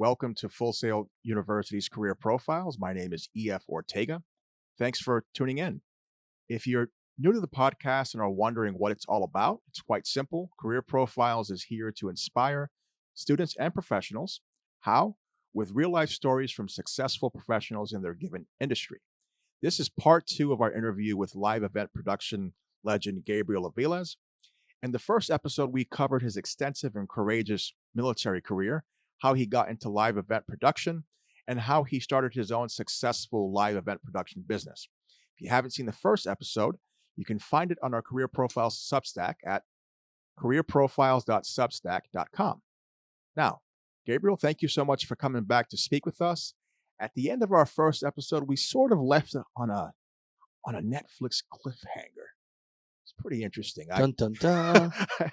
Welcome to Full Sail University's Career Profiles. My name is E.F. Ortega. Thanks for tuning in. If you're new to the podcast and are wondering what it's all about, it's quite simple. Career Profiles is here to inspire students and professionals. How? With real life stories from successful professionals in their given industry. This is part two of our interview with live event production legend Gabriel Aviles. In the first episode, we covered his extensive and courageous military career, how he got into live event production, and how he started his own successful live event production business. If you haven't seen the first episode, you can find it on our Career Profiles Substack at careerprofiles.substack.com. Now, Gabriel, thank you so much for coming back to speak with us. At the end of our first episode, we sort of left it on a Netflix cliffhanger. It's pretty interesting. Dun, dun, dun.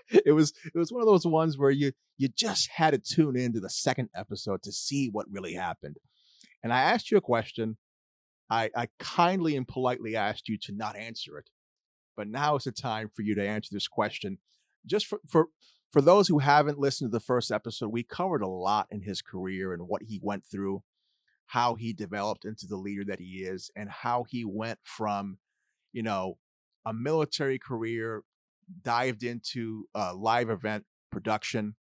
It was one of those ones where you just had to tune into the second episode to see what really happened. And I asked you a question. I kindly and politely asked you to not answer it, but now is the time for you to answer this question. Just for those who haven't listened to the first episode, we covered a lot in his career and what he went through, how he developed into the leader that he is, and how he went from, a military career, dived into live event production,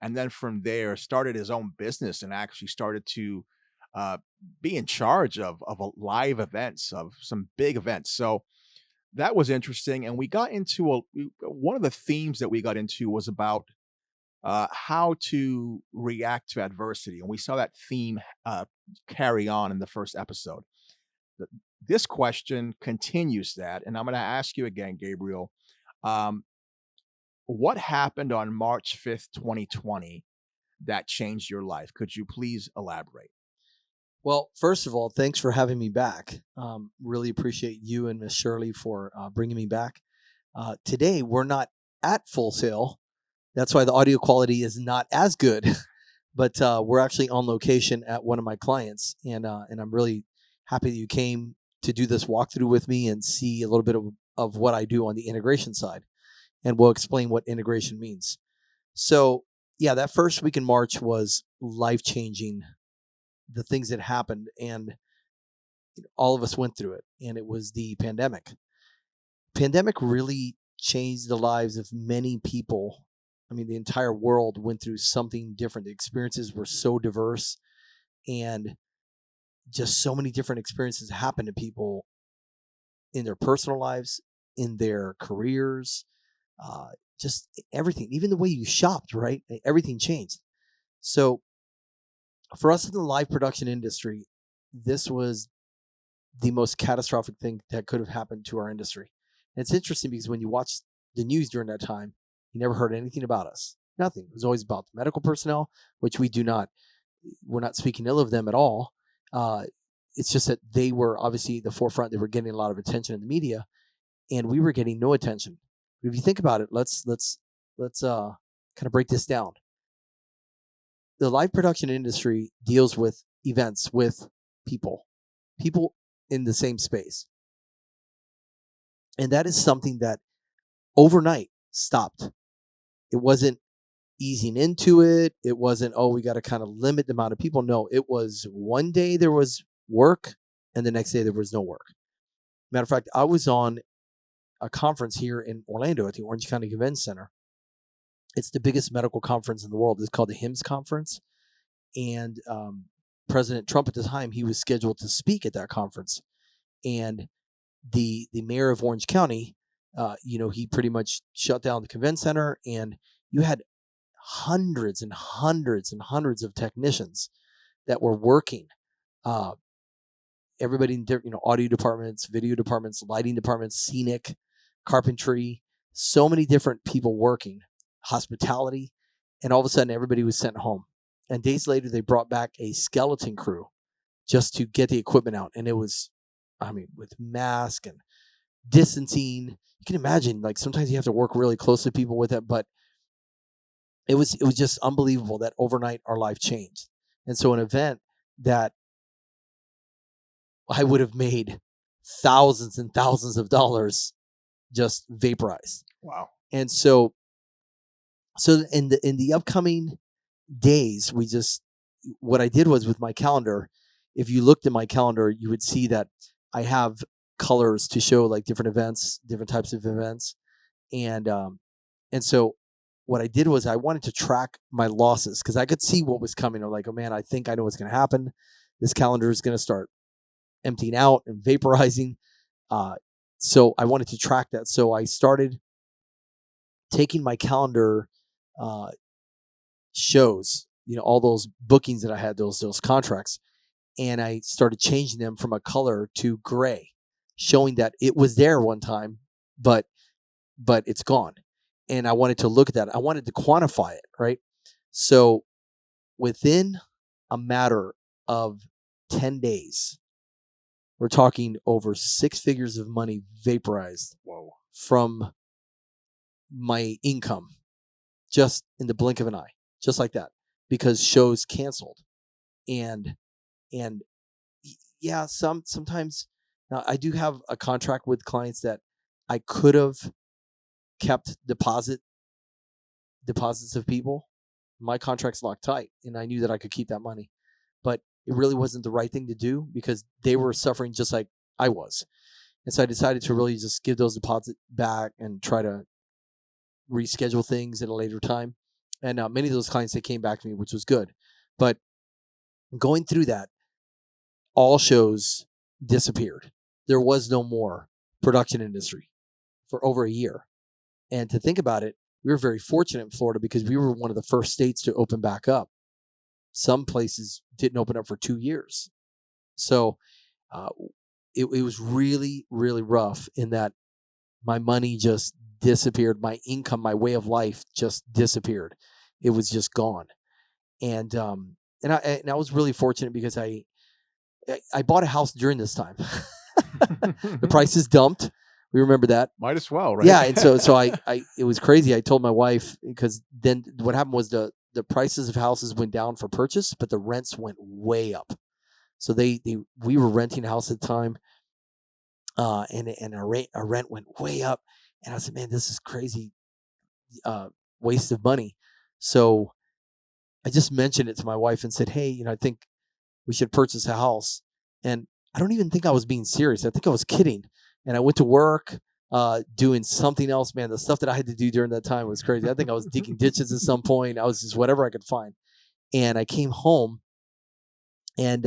and then from there started his own business and actually started to be in charge of live events, of some big events. So that was interesting. And we got into one of the themes that we got into was about how to react to adversity. And we saw that theme carry on in the first episode. This question continues that, and I'm going to ask you again, Gabriel. What happened on March 5th, 2020 that changed your life? Could you please elaborate? Well, first of all, thanks for having me back. Really appreciate you and Miss Shirley for bringing me back. Today, we're not at Full Sail. That's why the audio quality is not as good, but we're actually on location at one of my clients, and I'm really happy that you came to do this walkthrough with me and see a little bit of what I do on the integration side, and we'll explain what integration means. So, yeah, that first week in March was life-changing, the things that happened, and all of us went through it, and it was the pandemic. Pandemic really changed the lives of many people. I mean, the entire world went through something different. The experiences were so diverse, and just so many different experiences happened to people in their personal lives, in their careers, just everything, even the way you shopped, right? Everything changed. So for us in the live production industry, this was the most catastrophic thing that could have happened to our industry. And it's interesting because when you watch the news during that time, you never heard anything about us. Nothing. It was always about the medical personnel, which we're not speaking ill of them at all. It's just that they were obviously the forefront. They were getting a lot of attention in the media, and we were getting no attention. But if you think about it, let's kind of break this down. The live production industry deals with events, with people in the same space. And that is something that overnight stopped. It wasn't easing into it. It wasn't, we got to kind of limit the amount of people. No, it was one day there was work and the next day there was no work. Matter of fact, I was on a conference here in Orlando at the Orange County Convention Center. It's the biggest medical conference in the world. It's called the HIMSS Conference. And President Trump at the time, he was scheduled to speak at that conference. And the mayor of Orange County, he pretty much shut down the convention center, and you had hundreds and hundreds and hundreds of technicians that were working. Everybody in audio departments, video departments, lighting departments, scenic, carpentry, so many different people working, hospitality, and all of a sudden everybody was sent home. And days later, they brought back a skeleton crew just to get the equipment out. And it was, with masks and distancing, you can imagine, like, sometimes you have to work really close to people with it, but it was just unbelievable that overnight our life changed. And so an event that I would have made thousands and thousands of dollars just vaporized. Wow. And so in the upcoming days, we just, what I did was with my calendar, if you looked at my calendar, you would see that I have colors to show like different events, different types of events. And so what I did was I wanted to track my losses because I could see what was coming. I'm like, oh man, I think I know what's going to happen. This calendar is going to start emptying out and vaporizing. So I wanted to track that. So I started taking my calendar shows, all those bookings that I had, those contracts, and I started changing them from a color to gray, showing that it was there one time, but it's gone. And I wanted to look at that. I wanted to quantify it, right? So within a matter of 10 days, we're talking over 6 figures of money vaporized from my income just in the blink of an eye, just like that, because shows canceled. And yeah, sometimes now I do have a contract with clients that I could have kept deposits of people. My contract's locked tight, and I knew that I could keep that money, but it really wasn't the right thing to do because they were suffering just like I was. And so I decided to really just give those deposits back and try to reschedule things at a later time. And many of those clients, they came back to me, which was good. But going through that, all shows disappeared. There was no more production industry for over a year. And to think about it, we were very fortunate in Florida because we were one of the first states to open back up. Some places didn't open up for 2 years. So it was really, really rough in that my money just disappeared. My income, my way of life just disappeared. It was just gone. And I was really fortunate because I bought a house during this time. The prices dumped. We remember that. Might as well, right? Yeah, and so I it was crazy. I told my wife because then what happened was the prices of houses went down for purchase, but the rents went way up. So we were renting a house at the time, and our rent went way up. And I said, man, this is crazy, waste of money. So I just mentioned it to my wife and said, hey, I think we should purchase a house. And I don't even think I was being serious. I think I was kidding. And I went to work doing something else. Man, the stuff that I had to do during that time was crazy. I think I was digging ditches at some point. I was just whatever I could find. And I came home and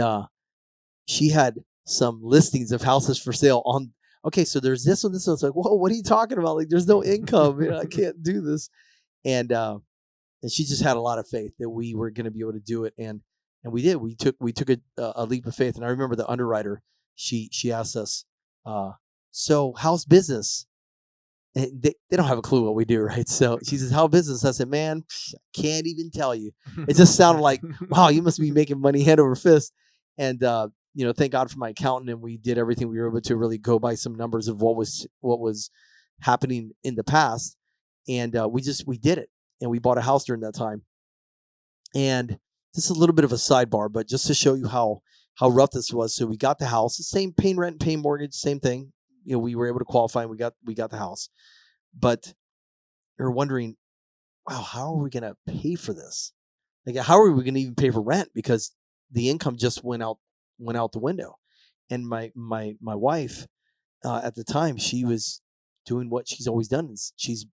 she had some listings of houses for sale on. Okay, so there's this one. This one's like, whoa, what are you talking about? Like, there's no income. I can't do this. And she just had a lot of faith that we were going to be able to do it. And we did. We took a leap of faith. And I remember the underwriter. She asked us, so how's business? And they don't have a clue what we do, right? So she says, how business? I said, man, I can't even tell you. It just sounded like, wow, you must be making money hand over fist. And thank God for my accountant, and we did everything we were able to really go by some numbers of what was happening in the past, and we did it, and we bought a house during that time. And this is a little bit of a sidebar, but just to show you how rough this was. So we got the house, the same paying rent, paying mortgage, same thing. We were able to qualify, and we got the house, but we were wondering, wow, how are we going to pay for this? Like, how are we going to even pay for rent because the income just went out the window? And my wife at the time, she was doing what she's always done. She's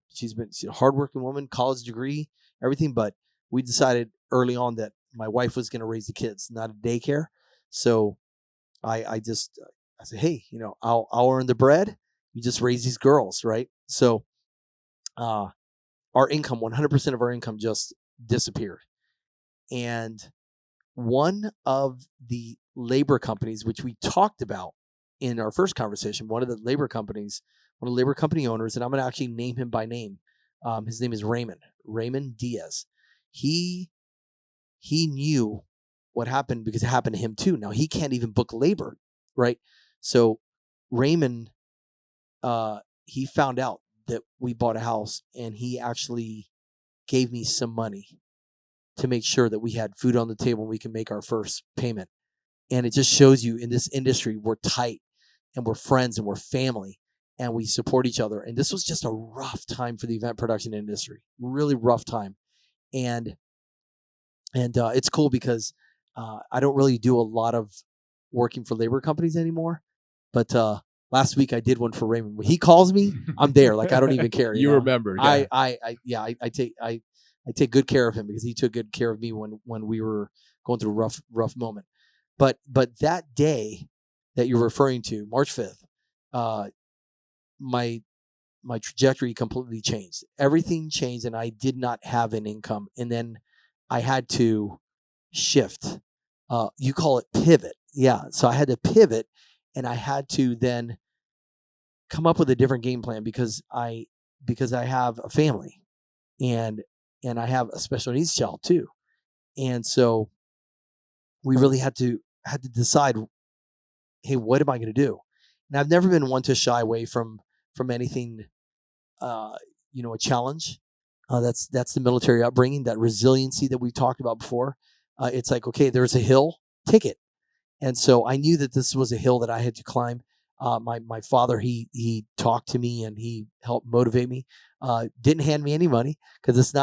a hardworking woman, college degree, everything. But we decided early on that my wife was going to raise the kids, not a daycare. So I said, hey, I'll earn the bread. You just raise these girls, right? So our income, 100% of our income just disappeared. And one of the labor companies, which we talked about in our first conversation, one of the labor company owners, and I'm going to actually name him by name. His name is Raymond Diaz. He knew what happened because it happened to him too. Now he can't even book labor, right? So Raymond, he found out that we bought a house, and he actually gave me some money to make sure that we had food on the table and we can make our first payment. And it just shows you in this industry, we're tight and we're friends and we're family and we support each other. And this was just a rough time for the event production industry, really rough time. And it's cool because I don't really do a lot of working for labor companies anymore. But last week I did one for Raymond. When he calls me, I'm there. Like I don't even care. You remember, yeah. I take good care of him because he took good care of me when we were going through a rough moment. But that day that you're referring to, March 5th, my trajectory completely changed. Everything changed, and I did not have an income. And then I had to shift. You call it pivot. Yeah. So I had to pivot, and I had to then come up with a different game plan because I have a family, and I have a special needs child too. And so we really had to decide, hey, what am I going to do? And I've never been one to shy away from anything, a challenge. That's the military upbringing, that resiliency that we talked about before. It's like, okay, there's a hill, take it. And so I knew that this was a hill that I had to climb. My father, he talked to me and he helped motivate me. Didn't hand me any money because it's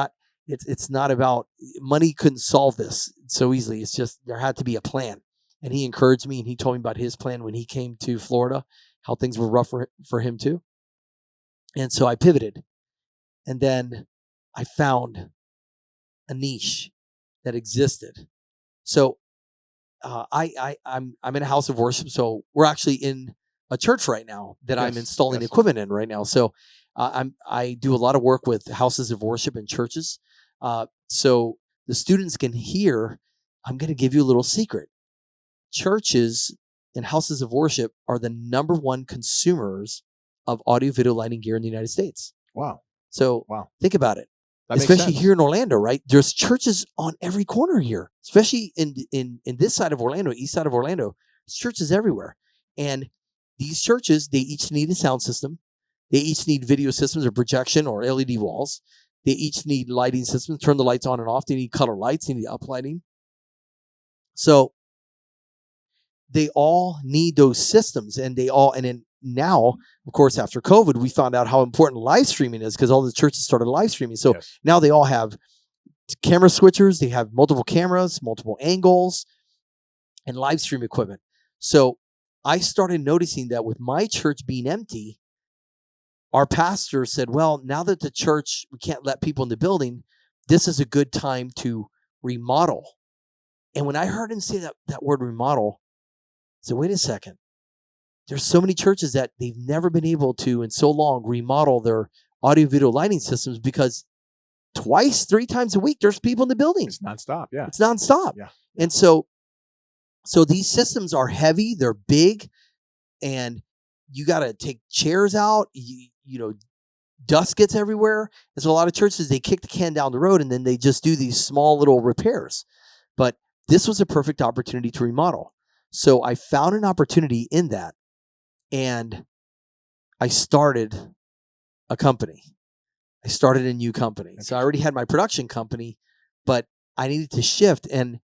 not about money. Couldn't solve this so easily. It's just there had to be a plan. And he encouraged me, and he told me about his plan when he came to Florida, how things were rough for him too. And so I pivoted, and then I found a niche that existed. So I'm in a house of worship. So we're actually in a church right now that I'm installing equipment in right now. So I do a lot of work with houses of worship and churches. So the students can hear. I'm going to give you a little secret. Churches and houses of worship are the number one consumers of audio video lighting gear in the United States. Wow. So think about it. That especially here in Orlando, right? There's churches on every corner here, especially in this side of Orlando, east side of Orlando. There's churches everywhere. And these churches, they each need a sound system. They each need video systems or projection or LED walls. They each need lighting systems, turn the lights on and off. They need color lights. They need uplighting. So they all need those systems, and then now, of course, after COVID, we found out how important live streaming is because all the churches started live streaming. So now they all have camera switchers. They have multiple cameras, multiple angles, and live stream equipment. So I started noticing that with my church being empty, our pastor said, well, now that the church, we can't let people in the building, this is a good time to remodel. And when I heard him say that word remodel, I said, wait a second. There's so many churches that they've never been able to in so long remodel their audio video lighting systems because 2-3 times a week there's people in the building. It's nonstop. Yeah. It's nonstop. Yeah. And so these systems are heavy, they're big, and you got to take chairs out. Dust gets everywhere. And so a lot of churches, they kick the can down the road and then they just do these small little repairs. But this was a perfect opportunity to remodel. So I found an opportunity in that, and I started a company. I started a new company. So I already had my production company, but I needed to shift. And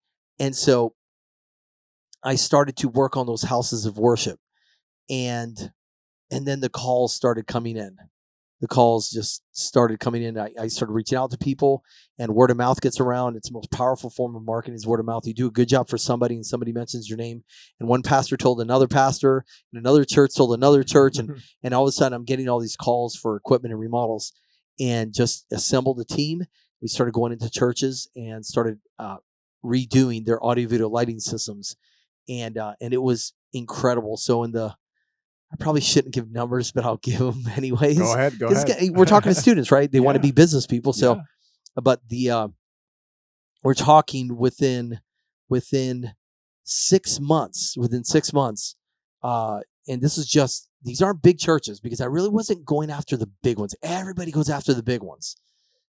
so I started to work on those houses of worship. And then the calls started coming in. The calls just started coming in. I started reaching out to people, and word of mouth gets around. It's the most powerful form of marketing is word of mouth. You do a good job for somebody, and somebody mentions your name, and one pastor told another pastor, and another church told another church, and all of a sudden I'm getting all these calls for equipment and remodels, and just assembled a team. We started going into churches and started redoing their audio video lighting systems, and it was incredible. So I probably shouldn't give numbers, but I'll give them anyways. Go ahead. We're talking to students, right? They want to be business people. So, but we're talking within 6 months, and this is just, these aren't big churches because I really wasn't going after the big ones. Everybody goes after the big ones.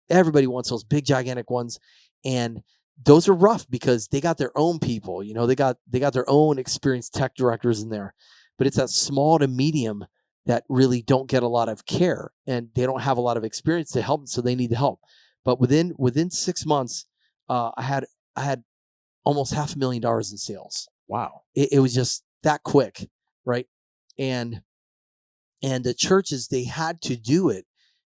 Everybody wants those big, gigantic ones. And those are rough because they got their own people, they got their own experienced tech directors in there. But it's that small to medium that really don't get a lot of care, and they don't have a lot of experience to help, so they need the help. But within 6 months, I had almost $500,000 in sales. Wow! It was just that quick, right? And the churches, they had to do it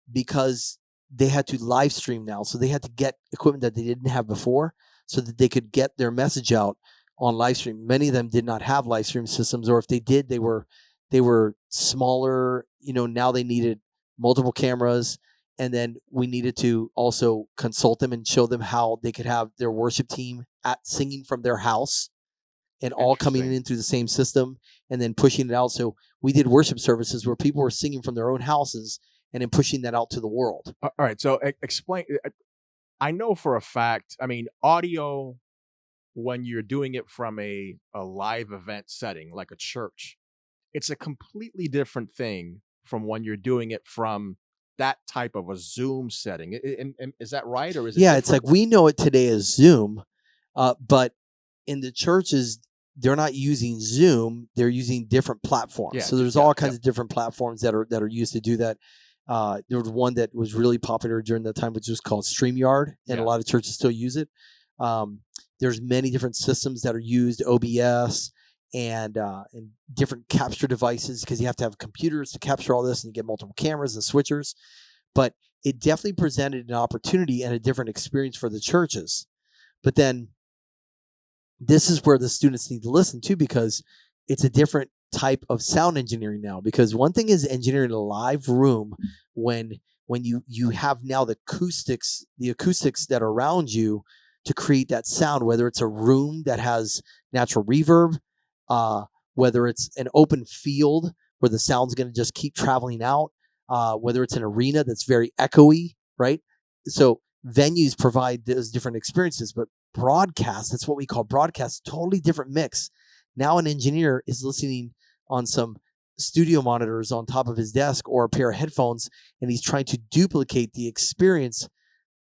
because they had to live stream now, so they had to get equipment that they didn't have before, so that they could get their message out on live stream. Many of them did not have live stream systems, or if they did, they were smaller. Now they needed multiple cameras, and then we needed to also consult them and show them how they could have their worship team singing from their house and all coming in through the same system and then pushing it out. So we did worship services where people were singing from their own houses and then pushing that out to the world. All right. So explain. I know for a fact, audio, when you're doing it from a live event setting, like a church, it's a completely different thing from when you're doing it from that type of a Zoom setting. And is that right? Or is it different? It's like we know it today as Zoom, but in the churches, they're not using Zoom. They're using different platforms. Yeah, so there's all kinds of different platforms that are used to do that. There was one that was really popular during that time, which was called StreamYard, and a lot of churches still use it. There's many different systems that are used, OBS and different capture devices, because you have to have computers to capture all this, and you get multiple cameras and switchers. But it definitely presented an opportunity and a different experience for the churches. But then this is where the students need to listen to, because it's a different type of sound engineering now. Because one thing is engineering a live room when you have now the acoustics that are around you to create that sound, whether it's a room that has natural reverb, whether it's an open field where the sound's going to just keep traveling out, whether it's an arena that's very echoey, right? So venues provide those different experiences, but broadcast, that's what we call broadcast, totally different mix. Now an engineer is listening on some studio monitors on top of his desk or a pair of headphones, and he's trying to duplicate the experience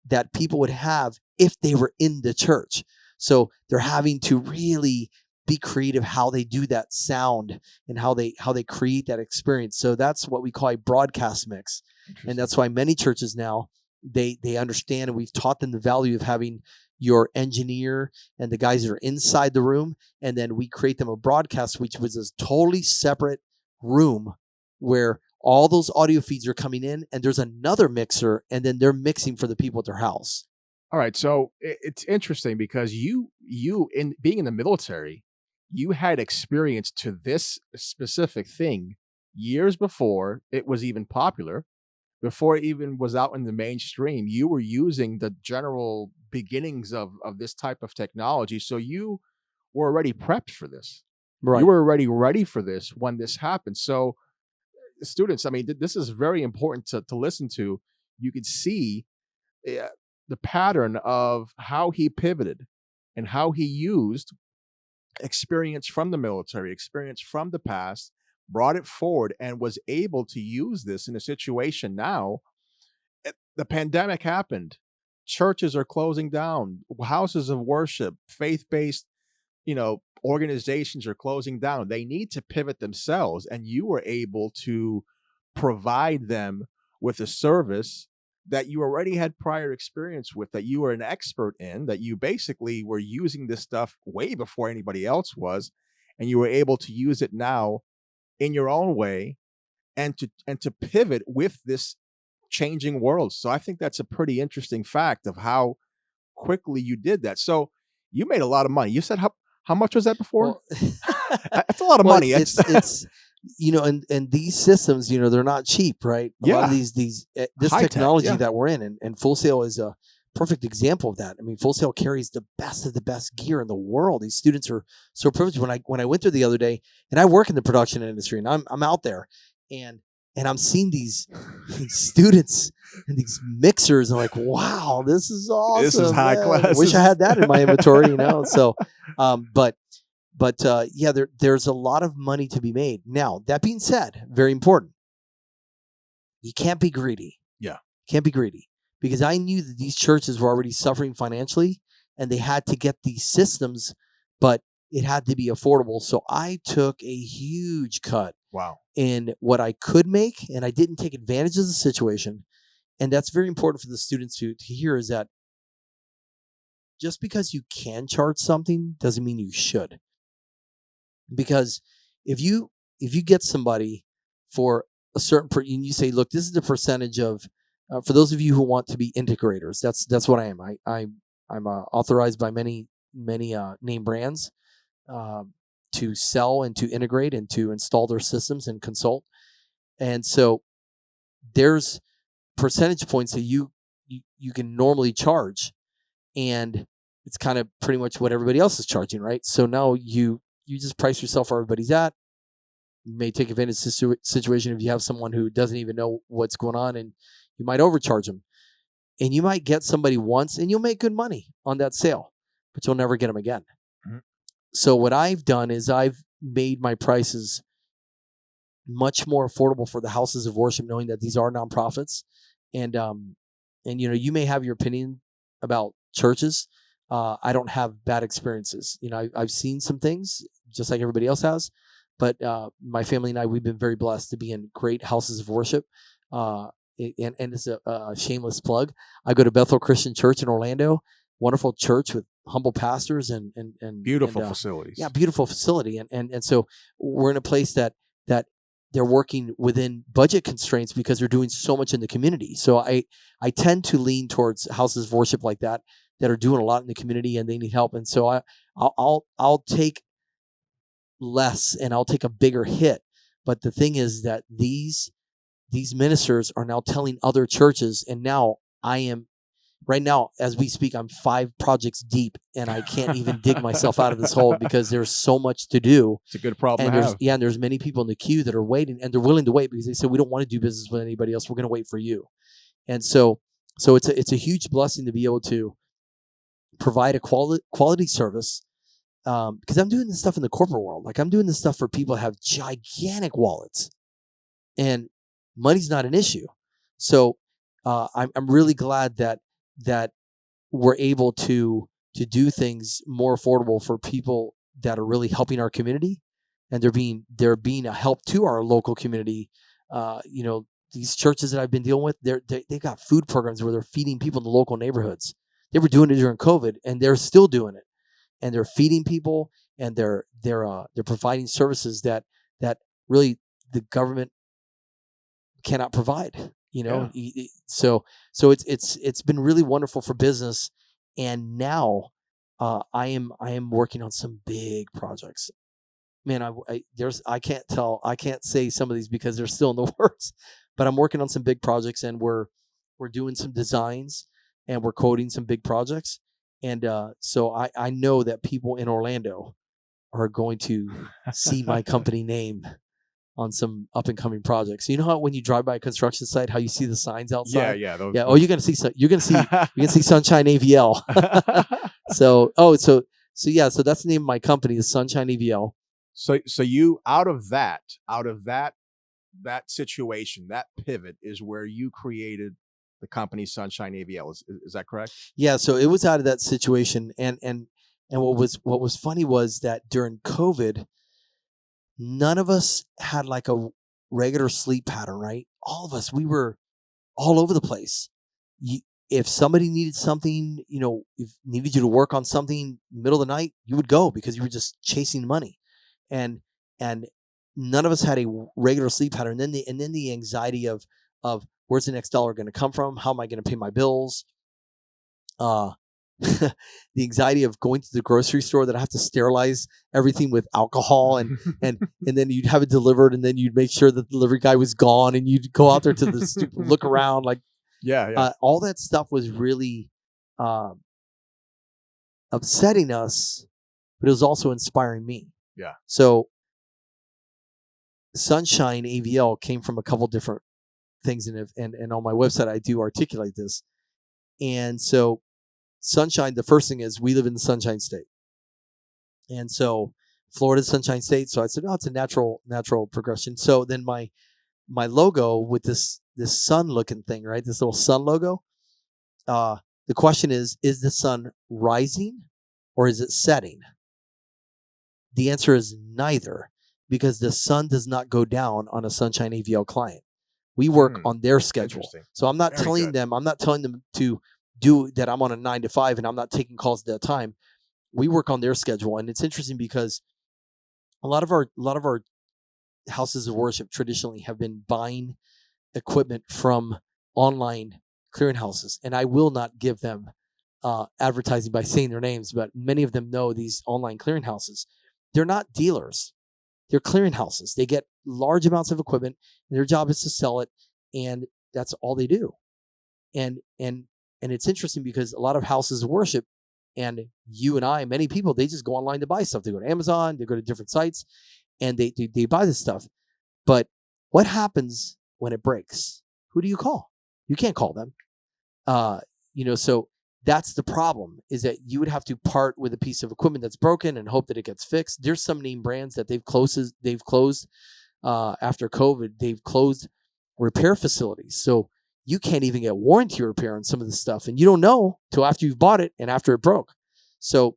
that people would have if they were in the church. So they're having to really be creative how they do that sound and how they create that experience. So that's what we call a broadcast mix. And that's why many churches now, they understand, and we've taught them the value of having your engineer and the guys that are inside the room, and then we create them a broadcast, which was a totally separate room where all those audio feeds are coming in, and there's another mixer, and then they're mixing for the people at their house. All right, so it's interesting because you in being in the military, you had experience to this specific thing years before it was even popular, before it even was out in the mainstream. You were using the general beginnings of this type of technology, so you were already prepped for this. Right. You were already ready for this when this happened. So students, this is very important to listen to. You could see the pattern of how he pivoted and how he used experience from the military, experience from the past, brought it forward, and was able to use this in a situation now. The pandemic happened. Churches are closing down. Houses of worship, faith-based, organizations are closing down. They need to pivot themselves, and you were able to provide them with a service that you already had prior experience with, that you were an expert in, that you basically were using this stuff way before anybody else was, and you were able to use it now in your own way and to pivot with this changing world. So I think that's a pretty interesting fact of how quickly you did that. So you made a lot of money. You said how much was that before? Well, that's a lot of money. It's and these systems, they're not cheap, right? A lot of this high technology tech, that we're in, and Full Sail is a perfect example of that. Full Sail carries the best of the best gear in the world. These students are so privileged. When I went there the other day, and I work in the production industry, and I'm out there, and I'm seeing these students and these mixers. I'm like, wow, this is awesome. This is high class. I wish I had that in my inventory, So, there's a lot of money to be made. Now, that being said, very important, you can't be greedy. Yeah. Can't be greedy, because I knew that these churches were already suffering financially, and they had to get these systems, but it had to be affordable. So I took a huge cut. Wow. In what I could make, and I didn't take advantage of the situation. And that's very important for the students to hear, is that just because you can charge something doesn't mean you should. Because if you get somebody for a certain and you say, look, this is the percentage of for those of you who want to be integrators, that's what I am. I'm authorized by many name brands. to sell and to integrate and to install their systems and consult. And so there's percentage points that you can normally charge, and it's kind of pretty much what everybody else is charging, right? So now you just price yourself where everybody's at. You may take advantage of the situation if you have someone who doesn't even know what's going on, and you might overcharge them. And you might get somebody once, and you'll make good money on that sale, but you'll never get them again. Mm-hmm. So what I've done is I've made my prices much more affordable for the houses of worship, knowing that these are nonprofits. And you may have your opinion about churches. I don't have bad experiences. I've seen some things just like everybody else has, but my family and I, we've been very blessed to be in great houses of worship. And it's a shameless plug. I go to Bethel Christian Church in Orlando, wonderful church with humble pastors and beautiful facilities. Yeah, beautiful facility. And so we're in a place that they're working within budget constraints because they're doing so much in the community. So I tend to lean towards houses of worship like that are doing a lot in the community and they need help. And so I'll take less and I'll take a bigger hit. But the thing is that these ministers are now telling other churches, and now right now, as we speak, I'm 5 projects deep, and I can't even dig myself out of this hole because there's so much to do. It's a good problem and to have. Yeah, and there's many people in the queue that are waiting, and they're willing to wait because they say, we don't want to do business with anybody else. We're going to wait for you. And so it's a huge blessing to be able to provide a quality service, because I'm doing this stuff in the corporate world. Like, I'm doing this stuff for people that have gigantic wallets, and money's not an issue. So I'm really glad that we're able to do things more affordable for people that are really helping our community, and they're being a help to our local community. These churches that I've been dealing with, they've got food programs where they're feeding people in the local neighborhoods. They were doing it during COVID, and they're still doing it, and they're feeding people, and they're providing services that really the government cannot provide. Yeah. So it's been really wonderful for business. And now I am working on some big projects. Man, I can't say some of these because they're still in the works, but I'm working on some big projects, and we're doing some designs, and we're coding some big projects. And so I know that people in Orlando are going to see my company name on some up and coming projects. So you know how when you drive by a construction site, how you see the signs outside? Yeah. Oh, you're gonna see Sunshine AVL. So that's the name of my company, is Sunshine AVL. So you out of that situation, that pivot is where you created the company Sunshine AVL. Is that correct? Yeah. So it was out of that situation, and what was funny was that during COVID, none of us had like a regular sleep pattern, right? All of us, we were all over the place. If somebody needed something, if needed you to work on something middle of the night, you would go because you were just chasing money. And none of us had a regular sleep pattern. And then the anxiety of where's the next dollar going to come from? How am I going to pay my bills? The anxiety of going to the grocery store that I have to sterilize everything with alcohol, and then you'd have it delivered, and then you'd make sure that the delivery guy was gone, and you'd go out there to the look around, like all that stuff was really upsetting us, but it was also inspiring me. Yeah. So Sunshine AVL came from a couple different things, and on my website I do articulate this. And so Sunshine, the first thing is we live in the Sunshine State. And so Florida's Sunshine State. So I said, it's a natural progression. So then my logo with this sun looking thing, right? This little sun logo. The question is the sun rising or is it setting? The answer is neither, because the sun does not go down on a Sunshine AVL client. We work on their schedule. So I'm not telling them to do that. I'm on a 9 to 5 and I'm not taking calls at that time. We work on their schedule. And it's interesting because a lot of our houses of worship traditionally have been buying equipment from online clearinghouses. And I will not give them advertising by saying their names, but many of them know these online clearinghouses. they're not dealers. They're clearinghouses. They get large amounts of equipment, and their job is to sell it, and that's all they do. And it's interesting because a lot of houses of worship, and you and I, many people, they just go online to buy stuff. They go to Amazon, they go to different sites, and they buy this stuff. But what happens when it breaks? Who do you call? You can't call them. So that's the problem, is that you would have to part with a piece of equipment that's broken and hope that it gets fixed. There's some name brands that they've closed after COVID. They've closed repair facilities. So you can't even get warranty repair on some of the stuff, and you don't know till after you've bought it and after it broke. So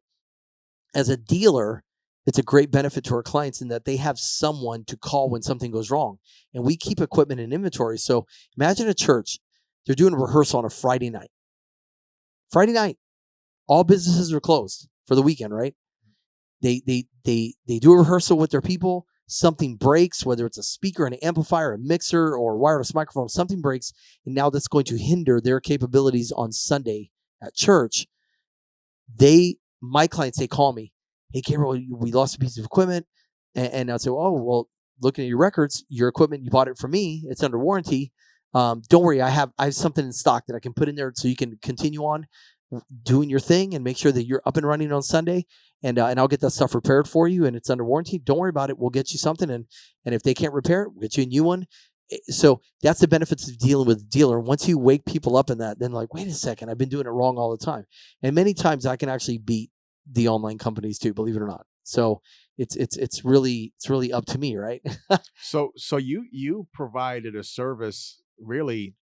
as a dealer, it's a great benefit to our clients in that they have someone to call when something goes wrong. And we keep equipment in inventory. So imagine a church, they're doing a rehearsal on a Friday night. Friday night, all businesses are closed for the weekend, right? They do a rehearsal with their people. Something breaks, whether it's a speaker, an amplifier, a mixer, or a wireless microphone, something breaks, and now that's going to hinder their capabilities on Sunday at church. My clients, they call me, hey, Gabriel, we lost a piece of equipment. And I'll say, oh, well, looking at your records, your equipment, you bought it from me. It's under warranty. Don't worry, I have something in stock that I can put in there so you can continue on doing your thing and make sure that you're up and running on Sunday. And I'll get that stuff repaired for you, and it's under warranty. Don't worry about it. We'll get you something, and if they can't repair it, we'll get you a new one. So that's the benefits of dealing with a dealer. Once you wake people up in that, then like, wait a second, I've been doing it wrong all the time. And many times I can actually beat the online companies too, believe it or not. So it's really up to me, right? So you provided a service, really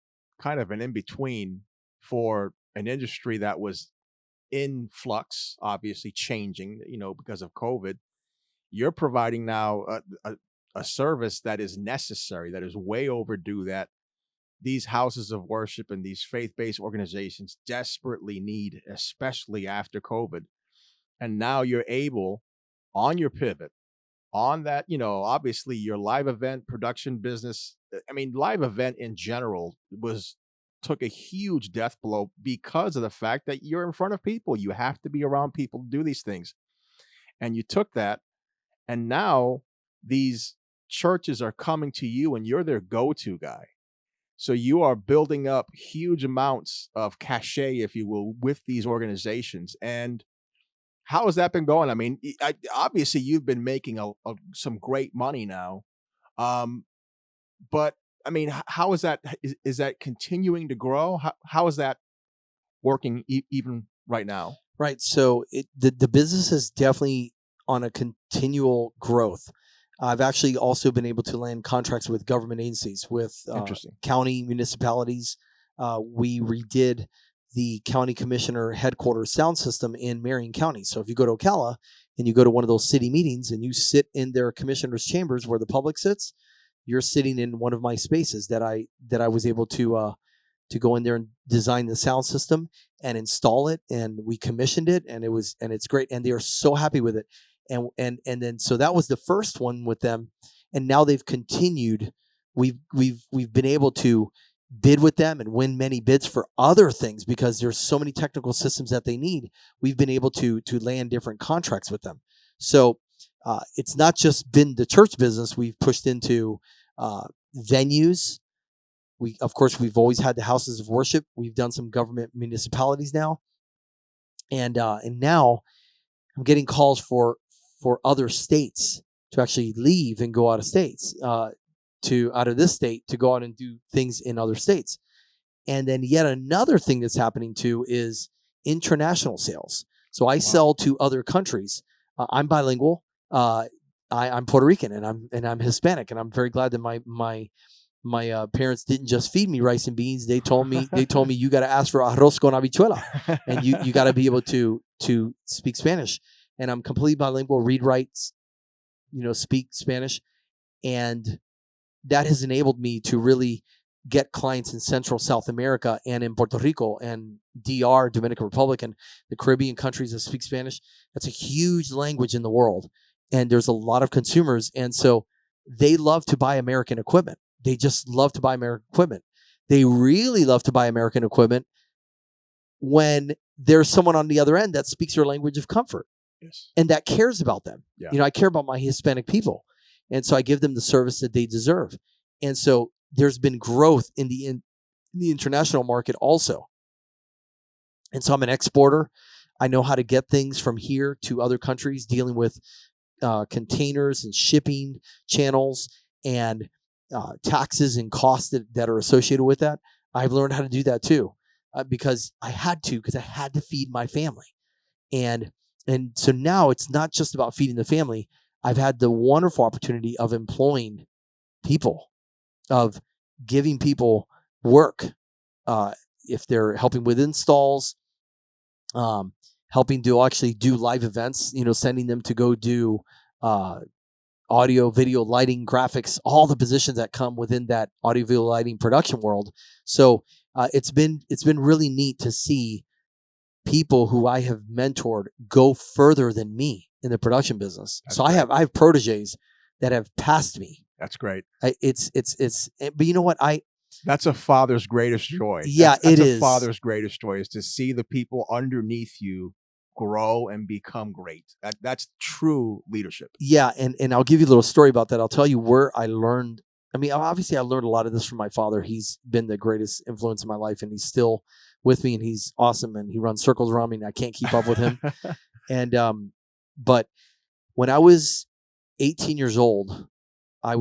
kind of an in-between for an industry that was in flux, obviously changing, because of COVID. You're providing now a service that is necessary, that is way overdue, that these houses of worship and these faith-based organizations desperately need, especially after COVID. And now you're able, on your pivot, on that, obviously your live event production business. I mean, live event in general took a huge death blow because of the fact that you're in front of people. You have to be around people to do these things. And you took that, and now these churches are coming to you and you're their go-to guy. So you are building up huge amounts of cachet, if you will, with these organizations. And how has that been going? I mean, obviously you've been making some great money now. But I mean, how is that? Is that continuing to grow? How is that working even right now? Right. So the business is definitely on a continual growth. I've actually also been able to land contracts with government agencies, with county municipalities. We redid the county commissioner headquarters sound system in Marion County. So if you go to Ocala and you go to one of those city meetings and you sit in their commissioner's chambers where the public sits, you're sitting in one of my spaces that I was able to go in there and design the sound system and install it, and we commissioned it, and it's great, and they are so happy with it. And then so that was the first one with them, and now they've continued. We've been able to bid with them and win many bids for other things because there's so many technical systems that they need. We've been able to land different contracts with them. So it's not just been the church business. We've pushed into venues. Of course, we've always had the houses of worship. We've done some government municipalities now, and now I'm getting calls for other states to actually leave and go out of states, out of this state to go out and do things in other states. And then yet another thing that's happening too is international sales. So I sell to other countries. I'm bilingual. I'm Puerto Rican and I'm Hispanic, and I'm very glad that my parents didn't just feed me rice and beans. They told me you got to ask for arroz con habichuela, and you got to be able to speak Spanish. And I'm completely bilingual, read, write, speak Spanish, and that has enabled me to really get clients in Central South America and in Puerto Rico and DR, Dominican Republic, and the Caribbean countries that speak Spanish. That's a huge language in the world, and there's a lot of consumers, and so they love to buy American equipment. They just love to buy American equipment. They really love to buy American equipment when there's someone on the other end that speaks your language of comfort. Yes. and that cares about them. Yeah. I care about my Hispanic people. And so I give them the service that they deserve. And so there's been growth in the international market also. And so I'm an exporter. I know how to get things from here to other countries, dealing with containers and shipping channels and taxes and costs that are associated with that. I've learned how to do that too, because I had to feed my family. And so now it's not just about feeding the family. I've had the wonderful opportunity of employing people, of giving people work, if they're helping with installs, helping to actually do live events, sending them to go do audio, video, lighting, graphics, all the positions that come within that audio, video, lighting production world. So it's been really neat to see people who I have mentored go further than me in the production business. That's so great. I have proteges that have passed me. That's great. But you know what? That's a father's greatest joy. Yeah, that's it a is. father's greatest joy, is to see the people underneath you grow and become great. That's true leadership. Yeah, and I'll give you a little story about that. I'll tell you where I learned. I mean, obviously, I learned a lot of this from my father. He's been the greatest influence in my life, and he's still with me, and he's awesome, and he runs circles around me, and I can't keep up with him. And but when I was 18 years old, I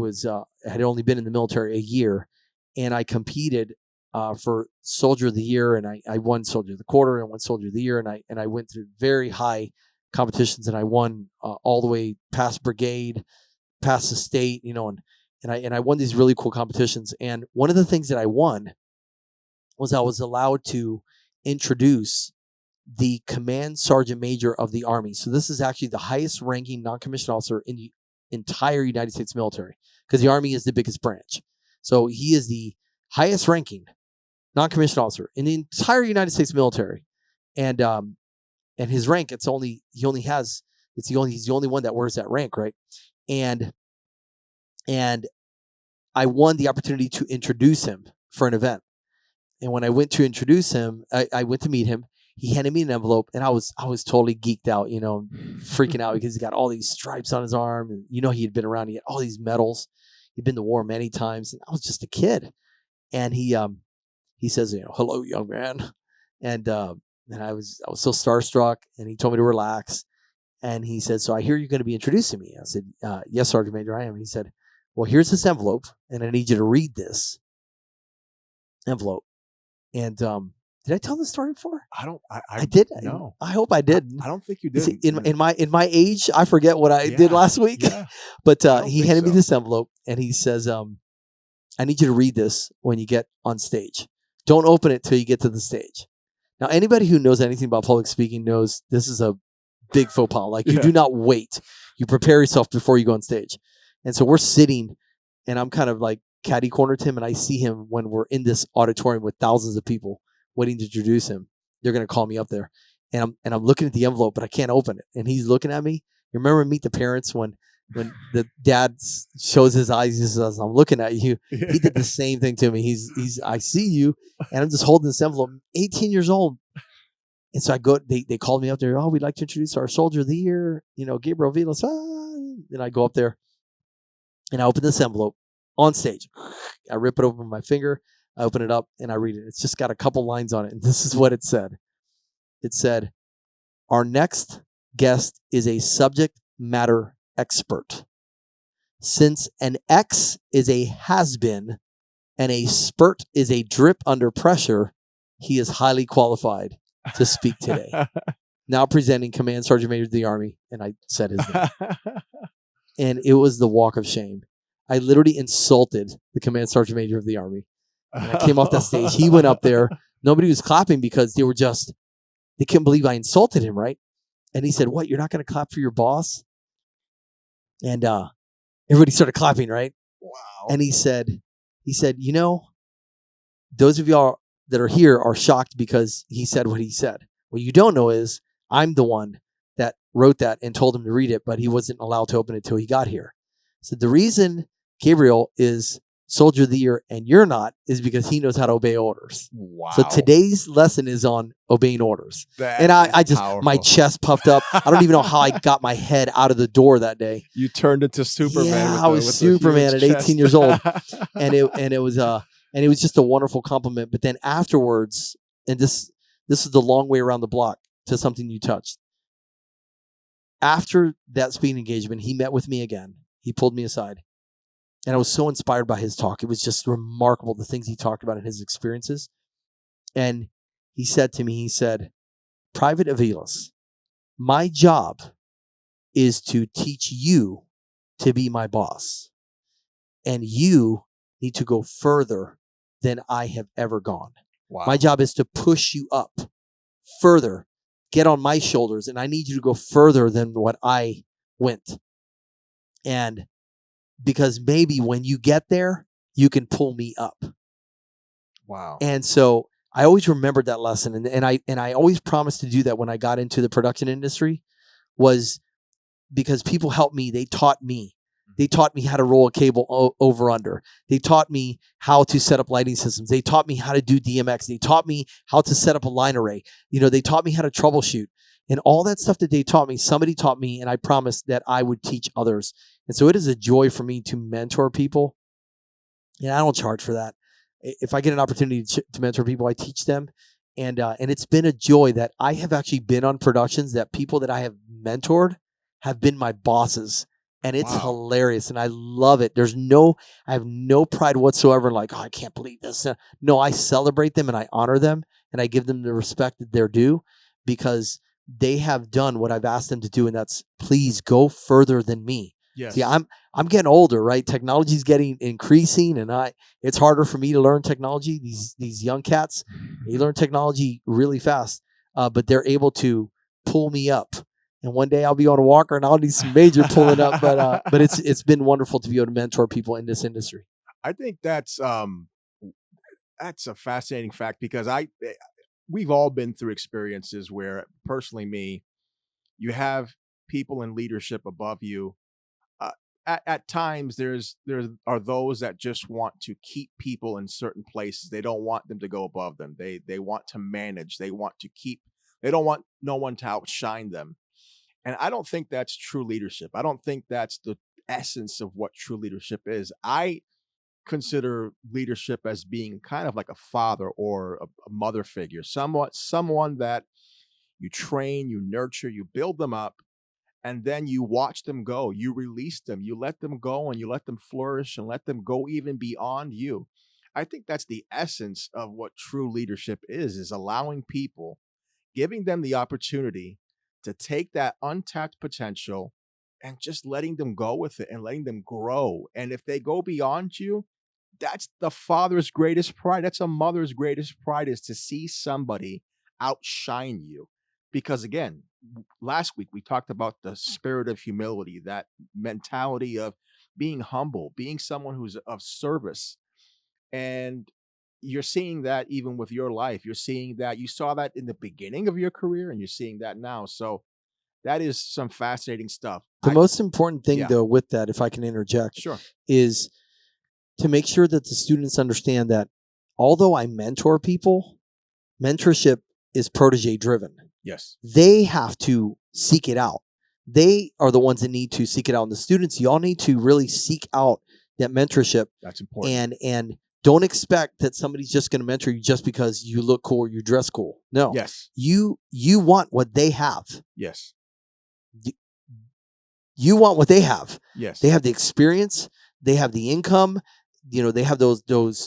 had only been in the military a year, and I competed for Soldier of the Year, and I won Soldier of the Quarter, and won Soldier of the Year, and I went through very high competitions, and I won all the way past brigade, past the state, and I won these really cool competitions. And one of the things that I won was I was allowed to introduce the command sergeant major of the Army. So this is actually the highest ranking non-commissioned officer in the entire United States military, because the Army is the biggest branch. So he is the highest ranking non-commissioned officer in the entire United States military. And his rank, he's the only one that wears that rank, right? And I won the opportunity to introduce him for an event. And when I went to introduce him, I went to meet him. He handed me an envelope, and I was totally geeked out, freaking out, because he got all these stripes on his arm, and he had been around. He had all these medals. He'd been to war many times, and I was just a kid. And he says, "Hello, young man," and I was so starstruck. And he told me to relax. And he said, "So I hear you're going to be introducing me." I said, "Yes, Sergeant Major, I am." And he said, "Well, here's this envelope, and I need you to read this envelope." And did I tell this story before? I did. No, I hope I did. I don't think you did. See, in my age, I forget what I did last week. Yeah. But he handed me this envelope, and he says, "I need you to read this when you get on stage. Don't open it till you get to the stage." Now, anybody who knows anything about public speaking knows this is a big faux pas. Like, you do not wait. You prepare yourself before you go on stage. And so we're sitting, and I'm kind of like catty corner to him, and I see him when we're in this auditorium with thousands of people waiting to introduce him. They're going to call me up there, and I'm looking at the envelope, but I can't open it. And he's looking at me. You remember Meet the Parents when the dad shows his eyes, he says, "I'm looking at you." He did the same thing to me. He's I see you, and I'm just holding this envelope. 18 years old. And so I go, they called me up there. "Oh, we'd like to introduce our Soldier of the Year, Gabriel Aviles." And I go up there, and I open this envelope on stage. I rip it open with my finger. I open it up, and I read it. It's just got a couple lines on it. And this is what it said. It said, "Our next guest is a subject matter expert. Since an X is a has-been and a spurt is a drip under pressure, he is highly qualified to speak today. Now presenting Command Sergeant Major of the Army." And I said his name. And it was the walk of shame. I literally insulted the Command Sergeant Major of the Army. And I came off that stage. He went up there. Nobody was clapping because they couldn't believe I insulted him, right? And he said, "What, you're not going to clap for your boss?" And everybody started clapping, right? Wow. And he said, "Those of y'all that are here are shocked because he said what he said. What you don't know is I'm the one that wrote that and told him to read it, but he wasn't allowed to open it till he got here." So the reason Gabriel is Soldier of the Year and you're not is because he knows how to obey orders. Wow. So today's lesson is on obeying orders. That And I is just, my powerful. chest puffed up. I don't even know how I got my head out of the door that day. You turned into Superman. Yeah, with I was with Superman huge at chest. 18 years old. And it was just a wonderful compliment. But then afterwards, and this is the long way around the block to something you touched. After that speaking engagement, he met with me again. He pulled me aside. And I was so inspired by his talk. It was just remarkable, the things he talked about in his experiences. And he said to me, he said, Private Aviles, my job is to teach you to be my boss. And you need to go further than I have ever gone. Wow. My job is to push you up further, get on my shoulders, and I need you to go further than what I went. And because maybe when you get there, you can pull me up. Wow. And so I always remembered that lesson. And I always promised to do that when I got into the production industry, was because people helped me. They taught me. They taught me how to roll a cable over under. They taught me how to set up lighting systems. They taught me how to do DMX. They taught me how to set up a line array. They taught me how to troubleshoot. And all that stuff that they taught me, somebody taught me, and I promised that I would teach others. And so it is a joy for me to mentor people. And I don't charge for that. If I get an opportunity to mentor people, I teach them. And it's been a joy that I have actually been on productions that people that I have mentored have been my bosses. And it's hilarious. And I love it. I have no pride whatsoever in like, oh, I can't believe this. No, I celebrate them and I honor them and I give them the respect that they're due, because they have done what I've asked them to do. And that's, please go further than me. Yes. See, I'm getting older, right? Technology's getting increasing, and it's harder for me to learn technology. These young cats, they learn technology really fast, but they're able to pull me up. And one day I'll be on a walker and I'll need some major pulling up. But it's been wonderful to be able to mentor people in this industry. I think that's a fascinating fact, because we've all been through experiences where, personally me, you have people in leadership above you. At times there are those that just want to keep people in certain places. They don't want them to go above them. They want to manage. They don't want no one to outshine them. And I don't think that's true leadership. I don't think that's the essence of what true leadership is. I consider leadership as being kind of like a father or a mother figure, someone that you train, you nurture, you build them up, and then you watch them go. You release them, you let them go, and you let them flourish and let them go even beyond you. I think that's the essence of what true leadership is allowing people, giving them the opportunity to take that untapped potential and just letting them go with it and letting them grow. And if they go beyond you, that's the father's greatest pride. That's a mother's greatest pride, is to see somebody outshine you. Because again, last week we talked about the spirit of humility, that mentality of being humble, being someone who's of service. And you're seeing that even with your life. You're seeing that. You saw that in the beginning of your career, and you're seeing that now. So that is some fascinating stuff. The most important thing, yeah. though, with that, if I can interject, Sure. is to make sure that the students understand that although I mentor people, mentorship is protege driven. Yes. They have to seek it out. They are the ones that need to seek it out. And the students, you all need to really seek out that mentorship. That's important. And don't expect that somebody's just going to mentor you just because you look cool or you dress cool. No. Yes. You want what they have. Yes. You want what they have. Yes. They have the experience. They have the income. They have those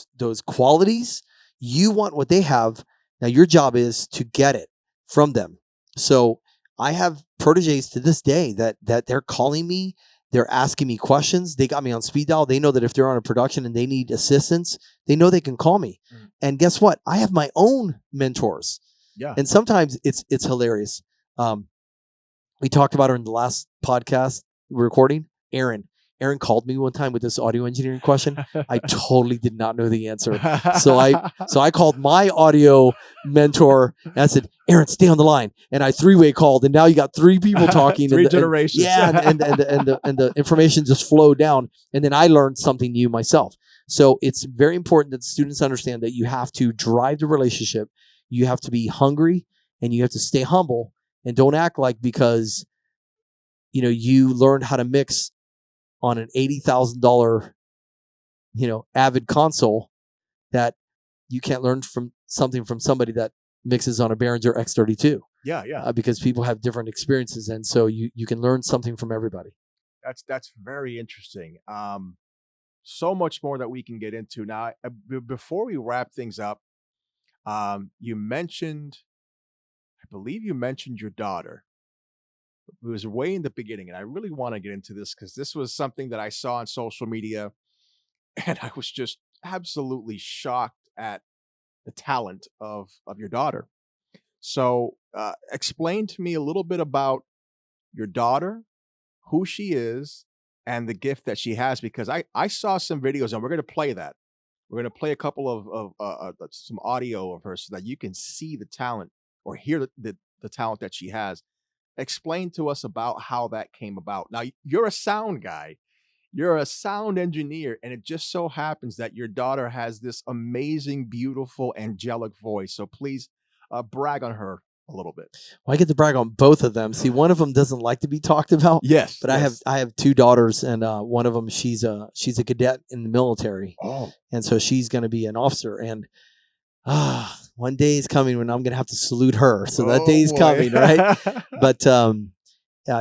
qualities. You want what they have. Now your job is to get it from them. So I have proteges to this day that they're calling me. They're asking me questions. They got me on speed dial. They know that if they're on a production and they need assistance, they know they can call me. Mm. And guess what? I have my own mentors. Yeah. And sometimes it's hilarious. We talked about her in the last podcast recording. Aaron called me one time with this audio engineering question. I totally did not know the answer. So I called my audio mentor and I said, Aaron, stay on the line. And I three-way called, and now you got three people talking. Three generations. And the information just flowed down. And then I learned something new myself. So it's very important that students understand that you have to drive the relationship. You have to be hungry and you have to stay humble, and don't act like because, you learned how to mix on an $80,000, Avid console, that you can't learn from somebody that mixes on a Behringer X32. Yeah. Because people have different experiences, and so you can learn something from everybody. That's very interesting. So much more that we can get into now. Before we wrap things up, you mentioned, I believe you mentioned your daughter. It was way in the beginning, and I really want to get into this because this was something that I saw on social media, and I was just absolutely shocked at the talent of your daughter. So, explain to me a little bit about your daughter, who she is, and the gift that she has, because I saw some videos, and we're gonna play that. We're gonna play a couple of some audio of her so that you can see the talent or hear the talent that she has. Explain to us about how that came about. Now, you're a sound guy, you're a sound engineer, and it just so happens that your daughter has this amazing, beautiful, angelic voice. So please, brag on her a little bit. Well, I get to brag on both of them. See, one of them doesn't like to be talked about. Yes, but yes. I have two daughters, and one of them, she's a cadet in the military, Oh, and so she's going to be an officer. And one day is coming when I'm going to have to salute her. So that day is coming, right? But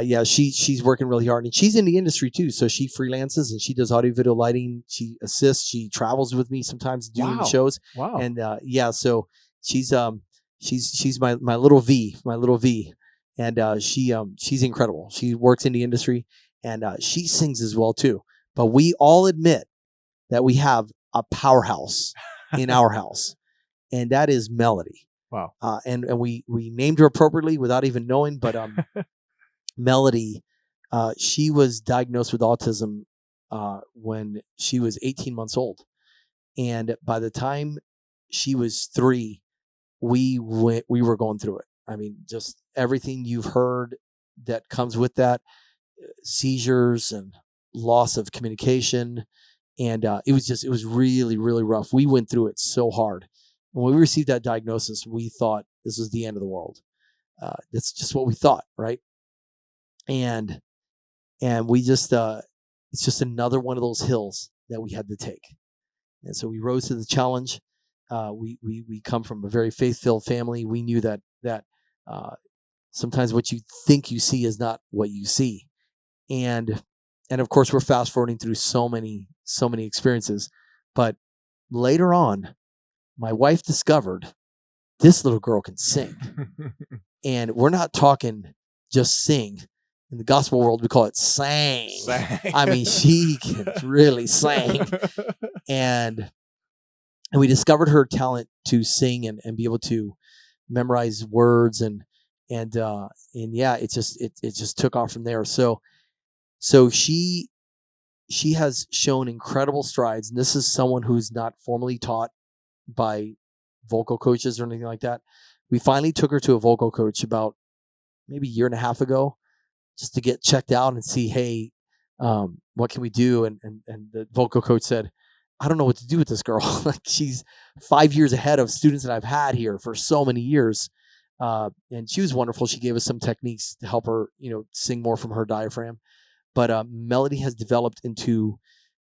yeah, she's working really hard, and she's in the industry too. So she freelances and she does audio video lighting. She assists. She travels with me sometimes doing Wow. shows. Wow. And yeah, so she's my little V, and she's incredible. She works in the industry, and she sings as well too. But we all admit that we have a powerhouse in our house, and that is Melody. Wow. And we named her appropriately without even knowing, but Melody, she was diagnosed with autism when she was 18 months old. And by the time she was 3, we were going through it. I mean, just everything you've heard that comes with that, seizures and loss of communication. And it was really, really rough. We went through it so hard. When we received that diagnosis, we thought this was the end of the world. That's just what we thought, right? And we just it's just another one of those hills that we had to take. And so we rose to the challenge. We come from a very faith-filled family. We knew that sometimes what you think you see is not what you see. And of course we're fast forwarding through so many experiences. But later on, my wife discovered this little girl can sing. And we're not talking just sing. In the gospel world, we call it sang. I mean, she can really sing. And we discovered her talent to sing and be able to memorize words and yeah, it just took off from there. So she has shown incredible strides, and this is someone who's not formally taught by vocal coaches or anything like that. We finally took her to a vocal coach about maybe a year and a half ago, just to get checked out and see, hey, what can we do? And the vocal coach said, I don't know what to do with this girl. Like, she's 5 years ahead of students that I've had here for so many years. And she was wonderful. She gave us some techniques to help her, sing more from her diaphragm. But Melody has developed into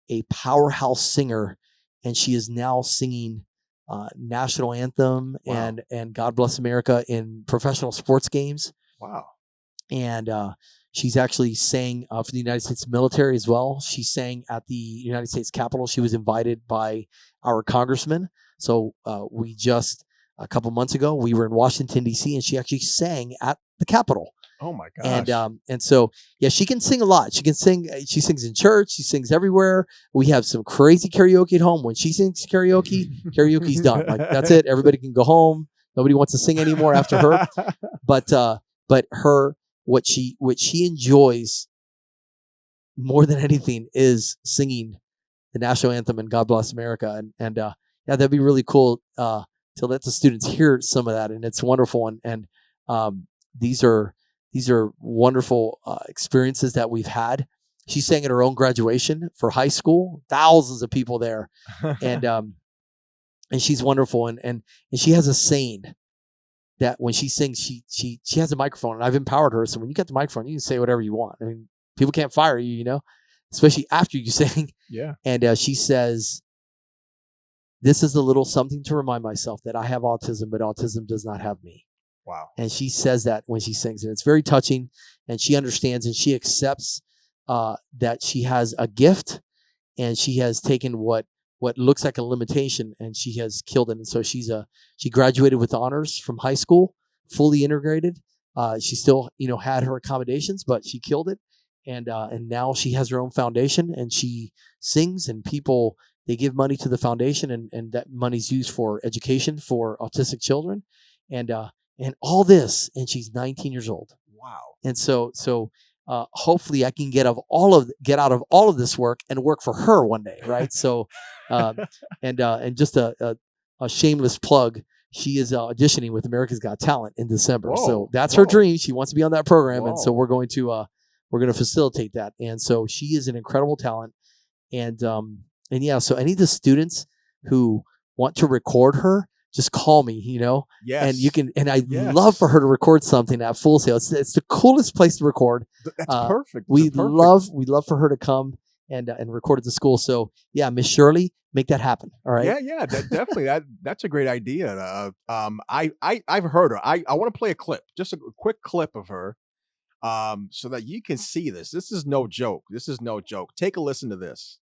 a powerhouse singer, and she is now singing national anthem. Wow. and God Bless America in professional sports games. Wow. And she's actually sang for the United States military as well. She sang at the United States Capitol. She was invited by our congressman. So we just, a couple months ago, we were in Washington, D.C., and she actually sang at the Capitol. Oh my gosh. And so, yeah, she can sing a lot. She can sing. She sings in church. She sings everywhere. We have some crazy karaoke at home. When she sings karaoke's done. Like, that's it. Everybody can go home. Nobody wants to sing anymore after her. But her, what she enjoys more than anything is singing the national anthem and God Bless America. And yeah, that'd be really cool to let the students hear some of that. And it's wonderful. And these are wonderful experiences that we've had. She sang at her own graduation for high school, thousands of people there, and she's wonderful. And she has a saying that when she sings, she has a microphone, and I've empowered her. So when you get the microphone, you can say whatever you want. I mean, people can't fire you, especially after you sing. Yeah. And she says, "This is a little something to remind myself that I have autism, but autism does not have me." Wow. And she says that when she sings, and it's very touching. And she understands and she accepts that she has a gift, and she has taken what looks like a limitation, and she has killed it. And so she graduated with honors from high school, fully integrated. She still had her accommodations, but she killed it. And now she has her own foundation, and she sings, and people, they give money to the foundation, and that money's used for education for autistic children, and all this, and she's 19 years old. Wow. And so hopefully I can get out of all of this work and work for her one day, right? So and just a shameless plug, she is auditioning with America's Got Talent in December. Whoa. So that's her dream. She wants to be on that program. Whoa. And so we're going to facilitate that. And so she is an incredible talent. And yeah, so any of the students who want to record her, just call me, Yes. and you can, and I'd love for her to record something at Full Sail. It's the coolest place to record. That's perfect. We'd love for her to come and record at the school. So yeah, Miss Shirley, make that happen. All right. Yeah, definitely. That's a great idea. I've heard her. I want to play a clip, just a quick clip of her, so that you can see this. This is no joke. Take a listen to this.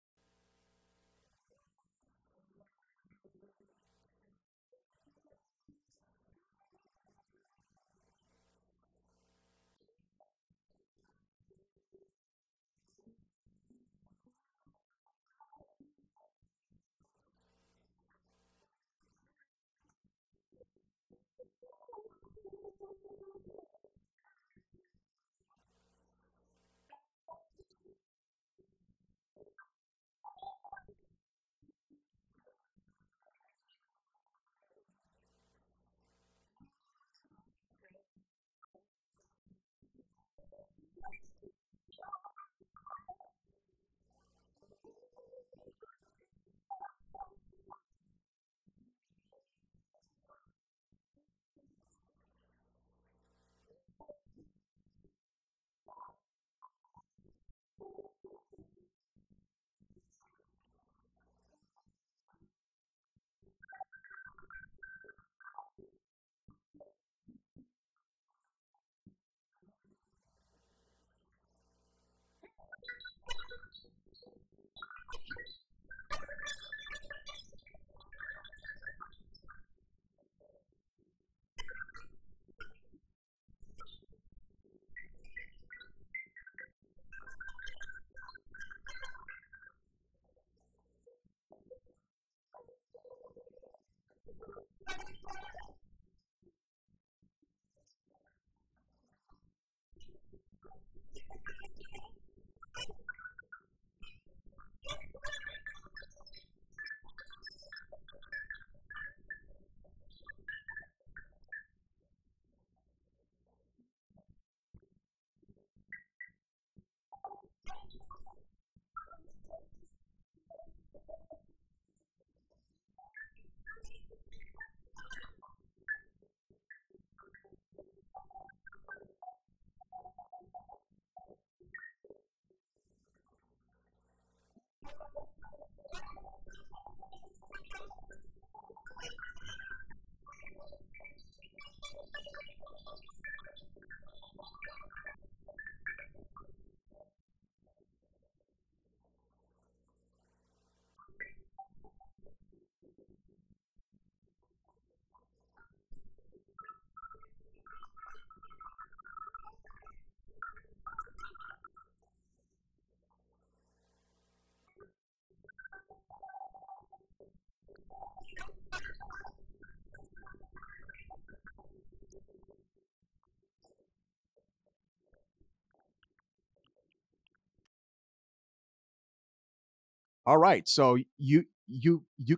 All right. So you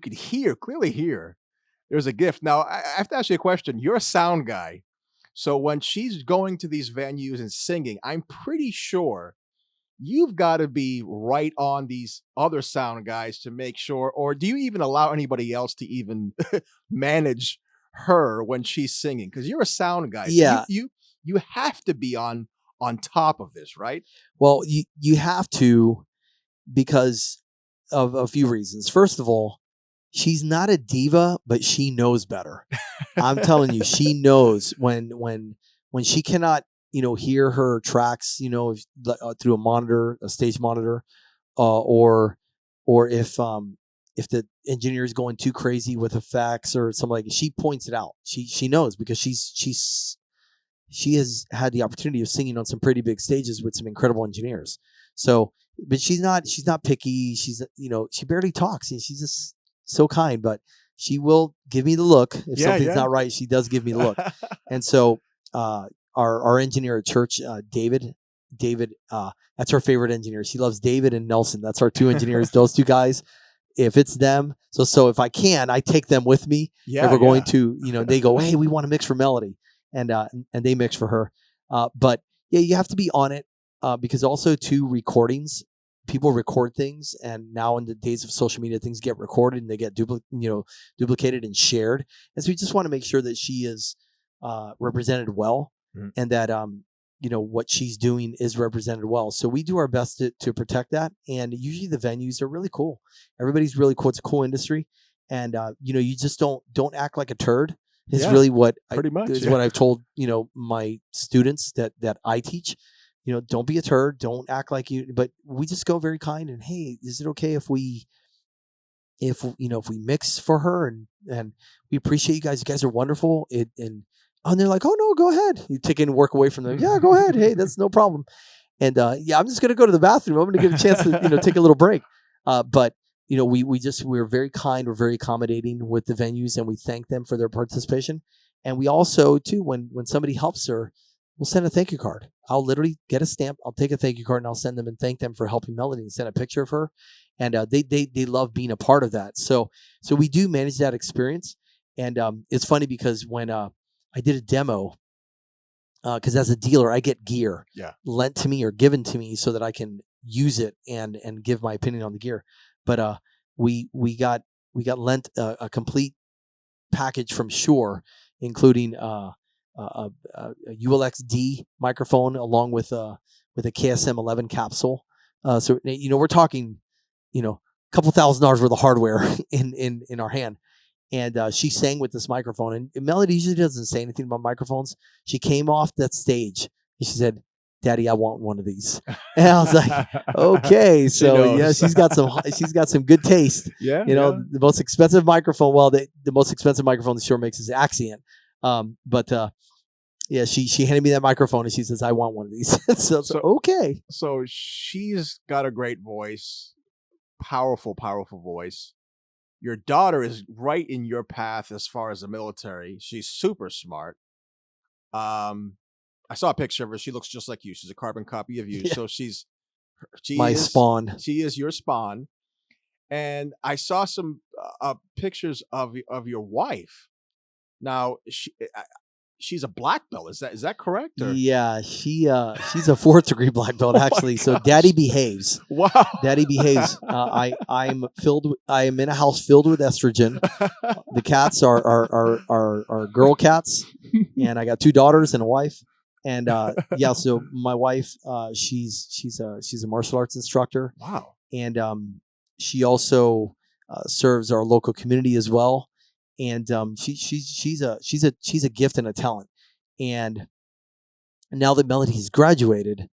could clearly hear there's a gift. Now I have to ask you a question. You're a sound guy. So when she's going to these venues and singing, I'm pretty sure you've got to be right on these other sound guys to make sure, or do you even allow anybody else to even manage her when she's singing? Because you're a sound guy, so Yeah. you have to be on top of this, right? Well, you have to, because of a few reasons. First of all, she's not a diva, but she knows better. I'm telling you, she knows when she cannot, hear her tracks, through a monitor, a stage monitor, or if the engineer is going too crazy with effects or something like that, she points it out. She knows because she has had the opportunity of singing on some pretty big stages with some incredible engineers. So, but she's not picky. She barely talks, and she's just so kind. But she will give me the look if Yeah, something's yeah. not right. She does give me the look. And so, our engineer at church, David, that's her favorite engineer. She loves David and Nelson. That's our two engineers. Those two guys. If it's them, so if I can, I take them with me. Yeah, If we're going yeah. to, they go, hey, we want to mix for Melody, and they mix for her. But yeah, you have to be on it, because also too, recordings, people record things, and now in the days of social media, things get recorded and they get duplicated and shared. And so we just want to make sure that she is represented well, Mhm. and that what she's doing is represented well. So we do our best to protect that. And usually the venues are really cool. Everybody's really cool. It's a cool industry, and you just don't act like a turd. Is Yeah, really what pretty much, is yeah. what I've told my students that I teach. Don't be a turd. Don't act like you. But we just go very kind and, hey, is it okay if we mix for her, and we appreciate you guys. You guys are wonderful. And they're like, oh no, go ahead. You take any work away from them. Yeah, go ahead. Hey, that's no problem. And yeah, I'm just gonna go to the bathroom. I'm gonna get a chance to take a little break. But we're very kind. We're very accommodating with the venues, and we thank them for their participation. And we also too, when somebody helps her, we'll send a thank you card. I'll literally get a stamp. I'll take a thank you card and I'll send them and thank them for helping Melody, and send a picture of her. And they love being a part of that. So we do manage that experience. And it's funny because when I did a demo, because as a dealer, I get gear Yeah. lent to me or given to me so that I can use it and give my opinion on the gear. But we got lent a complete package from Shure, including a ULXD microphone along with a KSM 11 capsule. So we're talking a couple $1,000s worth of hardware in our hand. And she sang with this microphone. And Melody usually doesn't say anything about microphones. She came off that stage and she said, "Daddy, I want one of these." And I was like, "Okay." So yeah, she's got some good taste. Yeah, The most expensive microphone. Well, the most expensive microphone the Shure makes is Accent. But yeah, she handed me that microphone and she says, "I want one of these." so okay. So she's got a great voice, powerful, powerful voice. Your daughter is right in your path as far as the military. She's super smart. Um, I saw a picture of her. She looks just like you. She's a carbon copy of you. Yeah. So she My is spawn. she is your spawn. And I saw some pictures of your wife. Now she's a black belt. Is that correct? Or Yeah, she's a 4th degree black belt oh my actually. So gosh. Daddy behaves. Wow. Daddy behaves. I am in a house filled with estrogen. The cats are girl cats, and I got 2 daughters and a wife. And yeah, so my wife, she's a martial arts instructor. Wow. And she also serves our local community as well. And she's a gift and a talent. And now that Melody has graduated,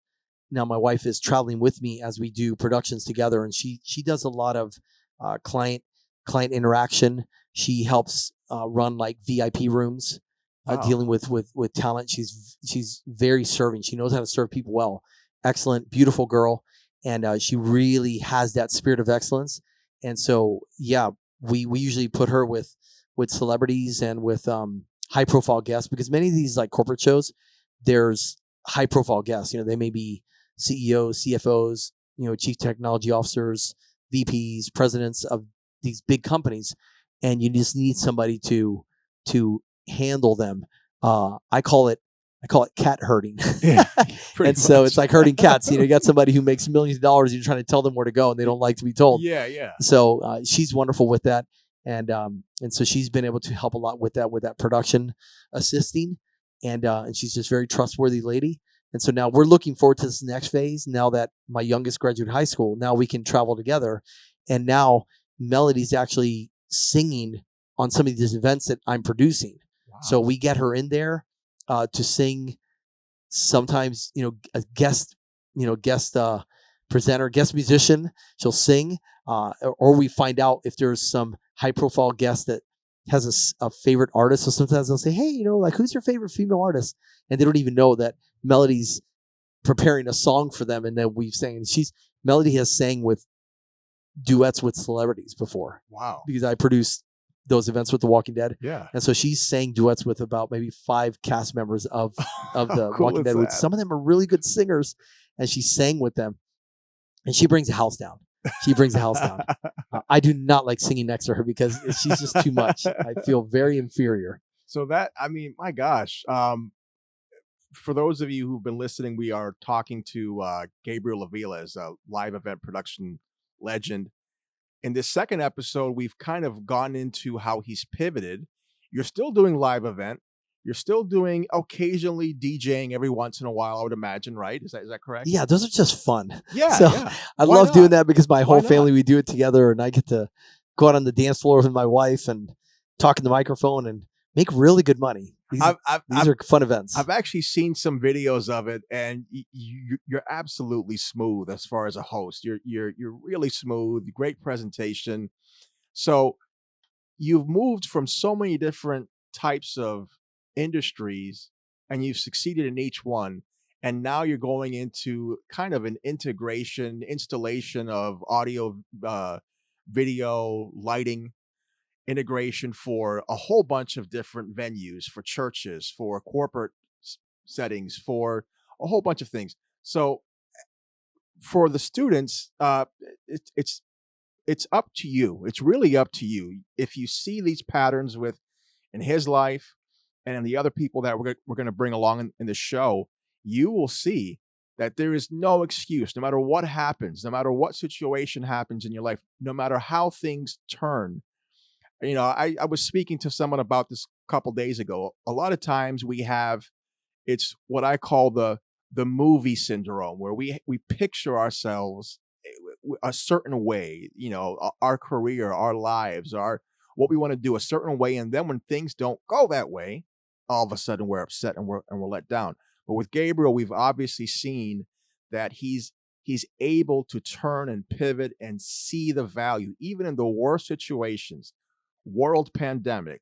now my wife is traveling with me as we do productions together, and she does a lot of client interaction. She helps run like VIP rooms, Wow. dealing with talent. She's very serving. She knows how to serve people well. Excellent, beautiful girl, and she really has that spirit of excellence. And so yeah, we usually put her with celebrities and with high profile guests, because many of these like corporate shows, there's high profile guests. They may be CEOs, CFOs, chief technology officers, VPs, presidents of these big companies, and you just need somebody to handle them. I call it I call it cat herding. Yeah, pretty And so much. it's like herding cats. You got somebody who makes millions of dollars, and you're trying to tell them where to go, and they don't like to be told. Yeah, yeah. So she's wonderful with that, and so she's been able to help a lot with that production assisting, and she's just a very trustworthy lady. And so now we're looking forward to this next phase. Now that my youngest graduated high school, now we can travel together, and now Melody's actually singing on some of these events that I'm producing. Wow. So we get her in there to sing. Sometimes, a guest presenter, guest musician, she'll sing, or we find out if there's some high profile guest that has a favorite artist. So sometimes they'll say, hey, like, who's your favorite female artist? And they don't even know that Melody's preparing a song for them. And then we've sang, Melody has sang with duets with celebrities before. Wow. Because I produced those events with The Walking Dead. Yeah. And so she's sang duets with about maybe 5 cast members of the cool Walking Dead. With some of them are really good singers, and she sang with them. And she brings the house down. I do not like singing next to her because she's just too much. I feel very inferior. So my gosh. For those of you who've been listening, we are talking to Gabriel Aviles, a live event production legend. In this second episode, we've kind of gone into how he's pivoted. You're still doing live event. You're still doing occasionally DJing every once in a while, I would imagine, right? Is that correct? Yeah, those are just fun. Yeah, so yeah. I Why love not? doing that because my whole Why family, not? we do it together, and I get to go out on the dance floor with my wife and talk in the microphone and make really good money. These are fun events. I've actually seen some videos of it, and you're absolutely smooth as far as a host. You're really smooth, great presentation. So you've moved from so many different types of industries, and you've succeeded in each one. And now you're going into kind of an installation of audio, video, lighting integration for a whole bunch of different venues, for churches, for corporate settings, for a whole bunch of things. So for the students, it's up to you. It's really up to you. If you see these patterns in his life and in the other people that we're going to bring along in the show, you will see that there is no excuse, no matter what happens, no matter what situation happens in your life, no matter how things turn. I was speaking to someone about this a couple days ago. A lot of times it's what I call the movie syndrome, where we picture ourselves a certain way, our career, our lives, what we want to do a certain way. And then when things don't go that way, all of a sudden we're upset and we're let down. But with Gabriel, we've obviously seen that he's able to turn and pivot and see the value, even in the worst situations. World pandemic,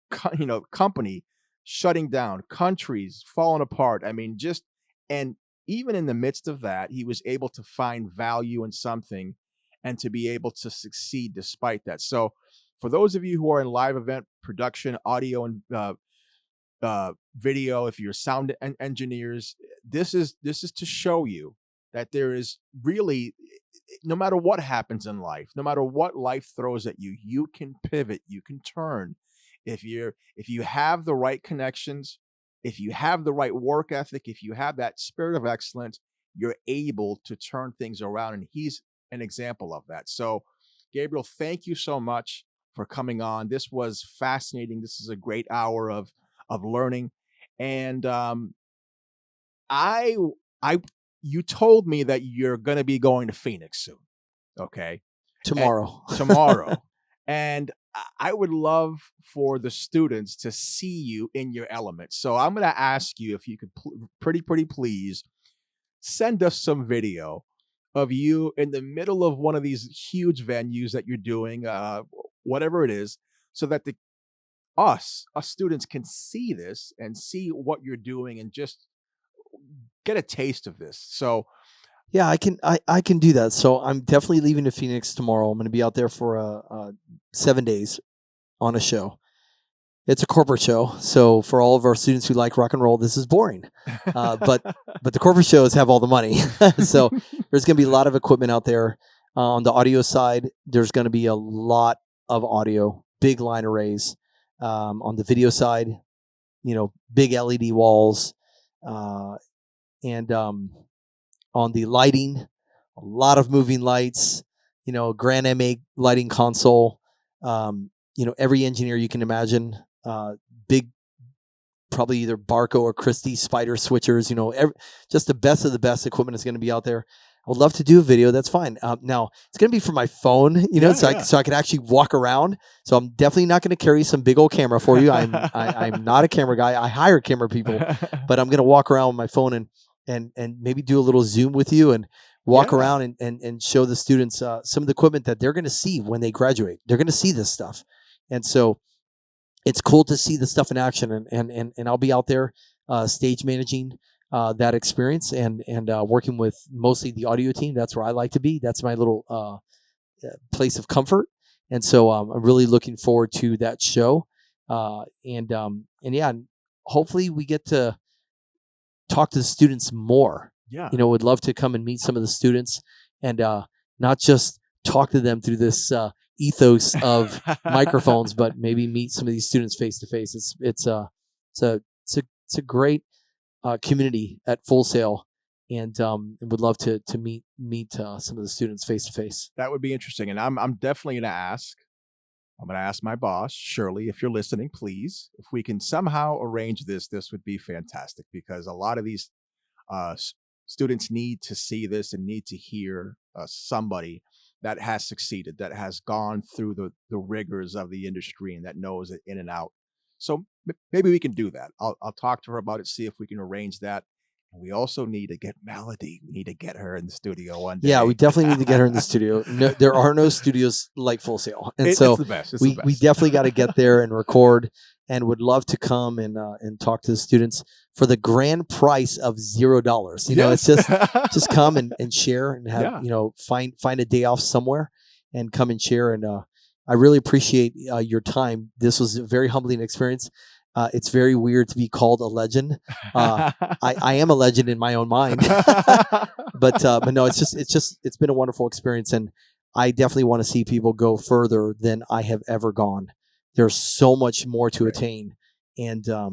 company shutting down, countries falling apart. And even in the midst of that, he was able to find value in something and to be able to succeed despite that. So for those of you who are in live event production, audio and video, if you're sound engineers, this is to show you that there is really, no matter what happens in life, no matter what life throws at you, you can pivot, you can turn. If you have the right connections, if you have the right work ethic, if you have that spirit of excellence, you're able to turn things around. And he's an example of that. So, Gabriel, thank you so much for coming on. This was fascinating. This is a great hour of learning. And you told me that you're going to be going to Phoenix soon. Okay. Tomorrow. And I would love for the students to see you in your element. So I'm going to ask you if you could pretty please send us some video of you in the middle of one of these huge venues that you're doing, whatever it is, so that us students can see this and see what you're doing and just get a taste of this. So yeah, I can do that. So I'm definitely leaving to Phoenix tomorrow. I'm going to be out there for 7 days on a show. It's a corporate show, so for all of our students who like rock and roll, this is boring. But the corporate shows have all the money. So there's going to be a lot of equipment out there. On the audio side, there's going to be a lot of audio, big line arrays. On the video side, big LED walls. and on the lighting, a lot of moving lights, Grand MA lighting console, every engineer you can imagine, big, probably either Barco or Christie Spider switchers, just the best of the best equipment is going to be out there. I would love to do a video. That's fine. Now it's going to be from my phone, so I can actually walk around. So I'm definitely not going to carry some big old camera for you. I'm not a camera guy. I hire camera people, but I'm going to walk around with my phone and maybe do a little Zoom with you and walk around and show the students some of the equipment that they're going to see when they graduate. They're going to see this stuff, and so it's cool to see the stuff in action. And I'll be out there stage managing that experience and working with mostly the audio team. That's where I like to be. That's my little place of comfort. And so I'm really looking forward to that show. And hopefully we get to talk to the students more. Yeah. Would love to come and meet some of the students and not just talk to them through this ethos of microphones, but maybe meet some of these students face to face. It's a great community at Full Sail, and would love to meet some of the students face to face. That would be interesting, and I'm definitely going to ask. I'm going to ask my boss, Shirley, if you're listening, please, if we can somehow arrange this. This would be fantastic, because a lot of these students need to see this and need to hear somebody that has succeeded, that has gone through the rigors of the industry and that knows it in and out. So maybe we can do that. I'll talk to her about it, see if we can arrange that. And we also need to get Melody. We need to get her in the studio one day. Yeah, we definitely need to get her in the studio. No, there are no studios like Full Sail, and so it's the best. We definitely got to get there and record. And would love to come and talk to the students for the grand price of $0. It's just come and share and have find a day off somewhere and come and share. And I really appreciate your time. This was a very humbling experience. It's very weird to be called a legend. I am a legend in my own mind, but no, it's been a wonderful experience, and I definitely want to see people go further than I have ever gone. There's so much more to attain, and so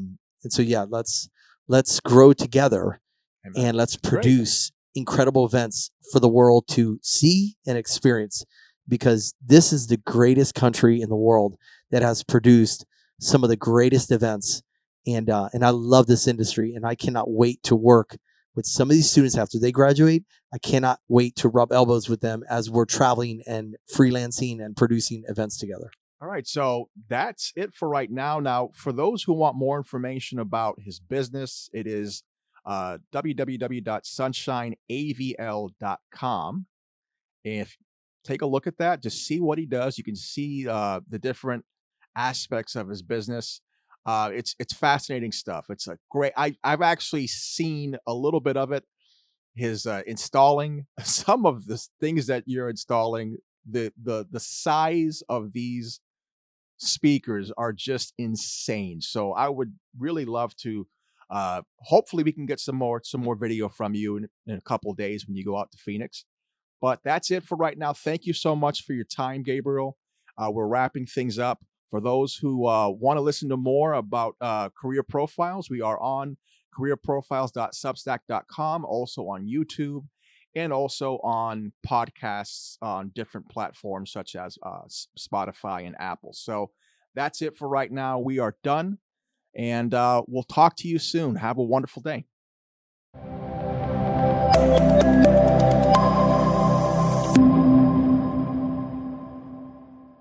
let's grow together. Amen. And let's produce incredible events for the world to see and experience, because this is the greatest country in the world that has produced some of the greatest events, and I love this industry, and I cannot wait to work with some of these students after they graduate. I cannot wait to rub elbows with them as we're traveling and freelancing and producing events together. All right, so that's it for right now. Now, for those who want more information about his business, it is www.sunshineavl.com. If take a look at that, just see what he does. You can see the different aspects of his business. It's fascinating stuff. It's a great. I've actually seen a little bit of it. His installing some of the things that you're installing. The size of these speakers are just insane. So I would really love to. Hopefully, we can get some more video from you in a couple of days when you go out to Phoenix. But that's it for right now. Thank you so much for your time, Gabriel. We're wrapping things up. For those who want to listen to more about career profiles, we are on careerprofiles.substack.com, also on YouTube, and also on podcasts on different platforms such as Spotify and Apple. So that's it for right now. We are done, and we'll talk to you soon. Have a wonderful day.